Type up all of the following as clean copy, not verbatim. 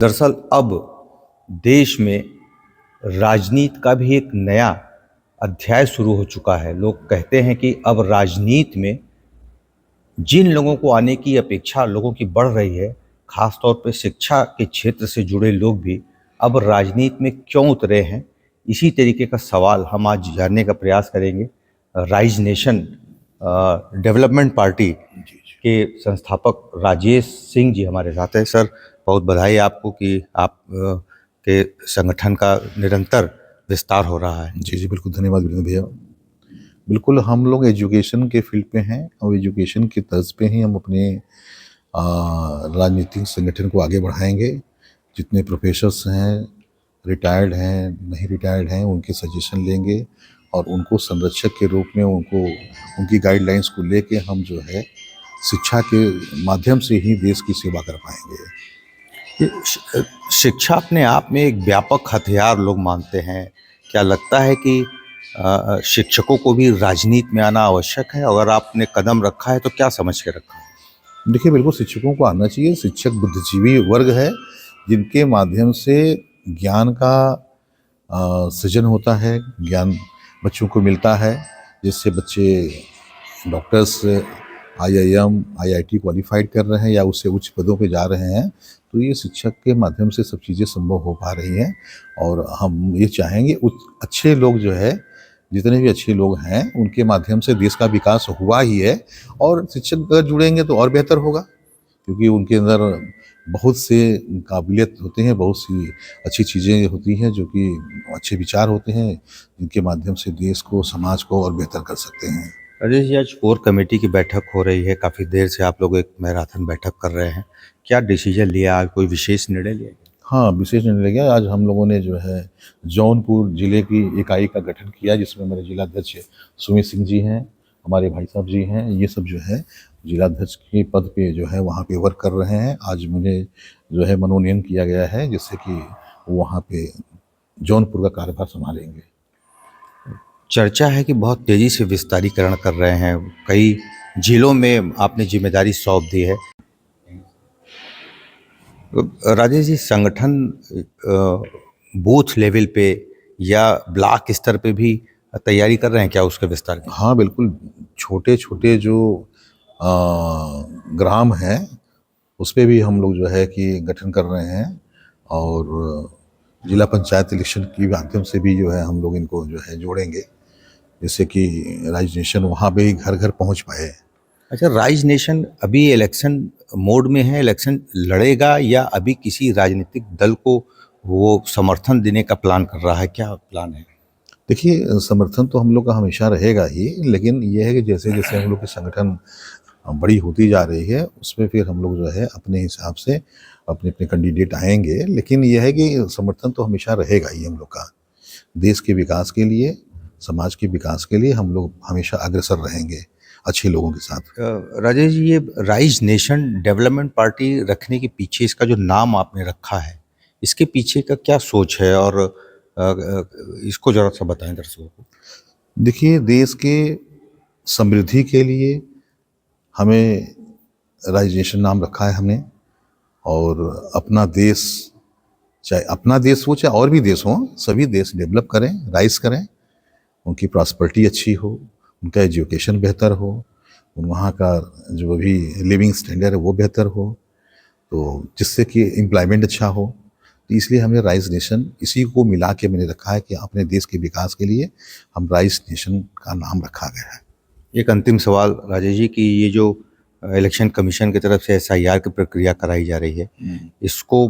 दरअसल अब देश में राजनीति का भी एक नया अध्याय शुरू हो चुका है। लोग कहते हैं कि अब राजनीति में जिन लोगों को आने की अपेक्षा लोगों की बढ़ रही है, खास तौर पे शिक्षा के क्षेत्र से जुड़े लोग भी अब राजनीति में क्यों उतरे हैं, इसी तरीके का सवाल हम आज जानने का प्रयास करेंगे। राइज नेशन डेवलपमेंट पार्टी के संस्थापक राजेश सिंह जी हमारे साथ हैं। सर, बहुत बधाई आपको कि आप के संगठन का निरंतर विस्तार हो रहा है। जी, बिल्कुल धन्यवाद विरेंद्र भैया। बिल्कुल हम लोग एजुकेशन के फील्ड पे हैं और एजुकेशन की तर्ज पे ही हम अपने राजनीतिक संगठन को आगे बढ़ाएंगे। जितने प्रोफेसर्स हैं, रिटायर्ड हैं, नहीं रिटायर्ड हैं, उनके सजेशन लेंगे और उनको संरक्षक के रूप में उनकी गाइडलाइंस को लेके हम जो है शिक्षा के माध्यम से ही देश की सेवा कर पाएंगे। शिक्षा अपने आप में एक व्यापक हथियार लोग मानते हैं। क्या लगता है कि शिक्षकों को भी राजनीति में आना आवश्यक है? अगर आपने कदम रखा है तो क्या समझ के रखा है? देखिए, बिल्कुल शिक्षकों को आना चाहिए। शिक्षक बुद्धिजीवी वर्ग है जिनके माध्यम से ज्ञान का सृजन होता है, ज्ञान बच्चों को मिलता है, जिससे बच्चे डॉक्टर्स, आईआईएम, आईआईटी क्वालिफाइड कर रहे हैं या उससे उच्च पदों पे जा रहे हैं। तो ये शिक्षक के माध्यम से सब चीज़ें संभव हो पा रही हैं और हम ये चाहेंगे अच्छे लोग जो है, जितने भी अच्छे लोग हैं उनके माध्यम से देश का विकास हुआ ही है और शिक्षक अगर जुड़ेंगे तो और बेहतर होगा, क्योंकि उनके अंदर बहुत से काबिलियत होते हैं, बहुत सी अच्छी चीज़ें होती हैं, जो कि अच्छे विचार होते हैं, जिनके माध्यम से देश को, समाज को और बेहतर कर सकते हैं। राजेश जी, आज कोर कमेटी की बैठक हो रही है। काफ़ी देर से आप लोग एक मैराथन बैठक कर रहे हैं। क्या डिसीजन लिया आज? कोई विशेष निर्णय लिया? हाँ, विशेष निर्णय लिया। आज हम लोगों ने जो है जौनपुर जिले की इकाई का गठन किया, जिसमें हमारे जिलाध्यक्ष सुमित सिंह जी हैं, हमारे भाई साहब जी हैं। ये सब जो है जिलाध्यक्ष के पद पे जो है वहाँ पे वर्क कर रहे हैं। आज मुझे जो है मनोनयन किया गया है, जिससे कि वहाँ पे जौनपुर का कार्यभार संभालेंगे। चर्चा है कि बहुत तेज़ी से विस्तारीकरण कर रहे हैं, कई जिलों में आपने जिम्मेदारी सौंप दी है। राजेश जी, संगठन बूथ लेवल पे या ब्लॉक स्तर पे भी तैयारी कर रहे हैं क्या उसके विस्तार की? हाँ, बिल्कुल। छोटे छोटे जो ग्राम हैं उस पे भी हम लोग जो है कि गठन कर रहे हैं और जिला पंचायत इलेक्शन के माध्यम से भी जो है हम लोग इनको जो है जोड़ेंगे, जिससे कि राइज नेशन वहाँ पे ही घर घर पहुँच पाए। अच्छा, राइज नेशन अभी इलेक्शन मोड में है, इलेक्शन लड़ेगा या अभी किसी राजनीतिक दल को वो समर्थन देने का प्लान कर रहा है? क्या प्लान है? देखिए, समर्थन तो हम लोग का हमेशा रहेगा ही, लेकिन ये है कि जैसे जैसे हम लोग की संगठन बड़ी होती जा रही है, उसमें फिर हम लोग जो है अपने हिसाब से अपने अपने कैंडिडेट आएंगे। लेकिन यह है कि समर्थन तो हमेशा रहेगा ही हम लोग का। देश के विकास के लिए, समाज के विकास के लिए हम लोग हमेशा अग्रसर रहेंगे अच्छे लोगों के साथ। राजेश जी, ये राइज नेशन डेवलपमेंट पार्टी रखने के पीछे, इसका जो नाम आपने रखा है, इसके पीछे का क्या सोच है और इसको जरा सा बताएं दर्शकों को। देखिए, देश के समृद्धि के लिए हमें राइज नेशन नाम रखा है हमने, और अपना देश, चाहे अपना देश हो चाहे और भी देश हो, सभी देश डेवलप करें, राइज करें, उनकी प्रॉस्पेरिटी अच्छी हो, उनका एजुकेशन बेहतर हो, वहाँ का जो भी लिविंग स्टैंडर्ड है वो बेहतर हो, तो जिससे कि एम्प्लॉयमेंट अच्छा हो। तो इसलिए हमने राइज नेशन इसी को मिला के मैंने रखा है कि अपने देश के विकास के लिए हम राइज नेशन का नाम रखा गया है। एक अंतिम सवाल राजेश जी, कि ये जो इलेक्शन कमीशन की तरफ से एसआईआर की प्रक्रिया कराई जा रही है, इसको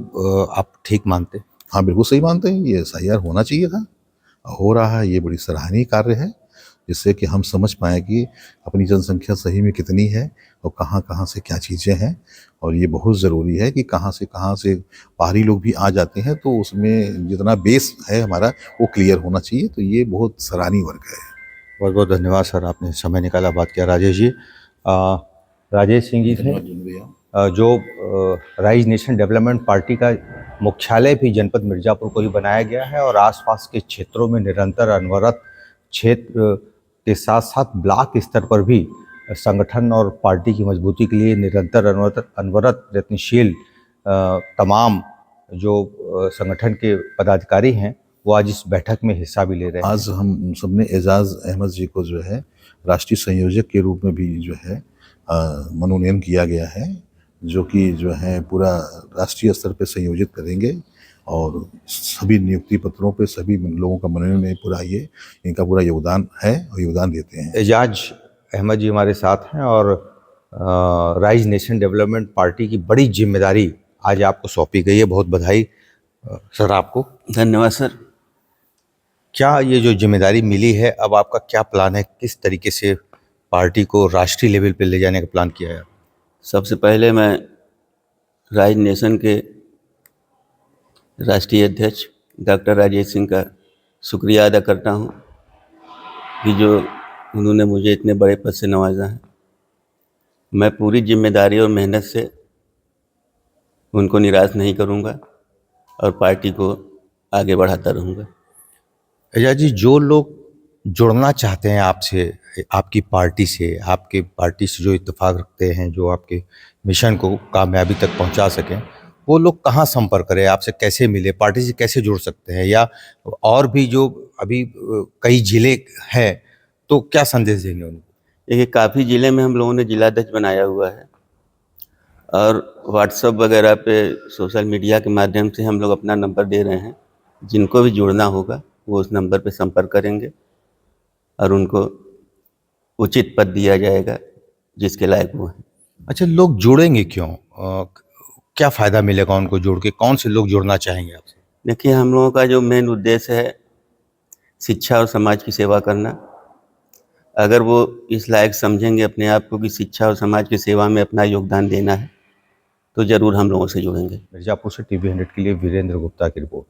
आप ठीक मानते हैं? हाँ, बिल्कुल सही मानते हैं। ये एसआईआर होना चाहिए था, हो रहा है। ये बड़ी सराहनीय कार्य है, जिससे कि हम समझ पाएँ कि अपनी जनसंख्या सही में कितनी है और कहाँ कहाँ से क्या चीज़ें हैं। और ये बहुत ज़रूरी है कि कहाँ से बाहरी लोग भी आ जाते हैं, तो उसमें जितना बेस है हमारा वो क्लियर होना चाहिए। तो ये बहुत सराहनीय वर्क है। बहुत बहुत धन्यवाद सर, आपने समय निकाला, बात किया। राजेश जी, राजेश सिंह जी थे, जो राइज नेशन डेवलपमेंट पार्टी का मुख्यालय भी जनपद मिर्ज़ापुर को ही बनाया गया है और आसपास के क्षेत्रों में निरंतर अनवरत क्षेत्र के साथ साथ ब्लॉक स्तर पर भी संगठन और पार्टी की मजबूती के लिए निरंतर अनवरत यत्नशील तमाम जो संगठन के पदाधिकारी हैं वो आज इस बैठक में हिस्सा भी ले रहे हैं। आज हम सबने एजाज अहमद जी को जो है राष्ट्रीय संयोजक के रूप में भी जो है मनोनयन किया गया है, जो कि जो है पूरा राष्ट्रीय स्तर पे संयोजित करेंगे और सभी नियुक्ति पत्रों पे सभी लोगों का मनोनयन में पूरा ये इनका पूरा योगदान है और योगदान देते हैं। एजाज अहमद जी हमारे साथ हैं और राइज नेशन डेवलपमेंट पार्टी की बड़ी जिम्मेदारी आज आपको सौंपी गई है। बहुत बधाई सर आपको। धन्यवाद सर। क्या ये जो जिम्मेदारी मिली है, अब आपका क्या प्लान है, किस तरीके से पार्टी को राष्ट्रीय लेवल पे ले जाने का प्लान किया है? सबसे पहले मैं राइज नेशन के राष्ट्रीय अध्यक्ष डॉक्टर राजेश सिंह का शुक्रिया अदा करता हूं कि जो उन्होंने मुझे इतने बड़े पद से नवाजा है। मैं पूरी जिम्मेदारी और मेहनत से उनको निराश नहीं करूंगा और पार्टी को आगे बढ़ाता रहूंगा। एजाज जी, जो लोग जुड़ना चाहते हैं आपसे, आपकी पार्टी से, आपके पार्टी से जो इत्तेफाक रखते हैं, जो आपके मिशन को कामयाबी तक पहुंचा सकें, वो लोग कहाँ संपर्क करें, आपसे कैसे मिले, पार्टी से कैसे जुड़ सकते हैं? या और भी जो अभी कई जिले हैं, तो क्या संदेश देंगे उनको? देखिए, काफ़ी ज़िले में हम लोगों ने जिलाध्यक्ष बनाया हुआ है और व्हाट्सएप वगैरह पे सोशल मीडिया के माध्यम से हम लोग अपना नंबर दे रहे हैं। जिनको भी जुड़ना होगा वो उस नंबर पे संपर्क करेंगे और उनको उचित पद दिया जाएगा जिसके लायक वो हैं। अच्छा, लोग जुड़ेंगे क्यों? क्या फ़ायदा मिलेगा उनको जुड़ के? कौन से लोग जुड़ना चाहेंगे आपसे? देखिए, हम लोगों का जो मेन उद्देश्य है शिक्षा और समाज की सेवा करना। अगर वो इस लायक समझेंगे अपने आप को कि शिक्षा और समाज की सेवा में अपना योगदान देना है, तो ज़रूर हम लोगों से जुड़ेंगे। मिर्ज़ापुर से TV 100 के लिए वीरेंद्र गुप्ता की रिपोर्ट।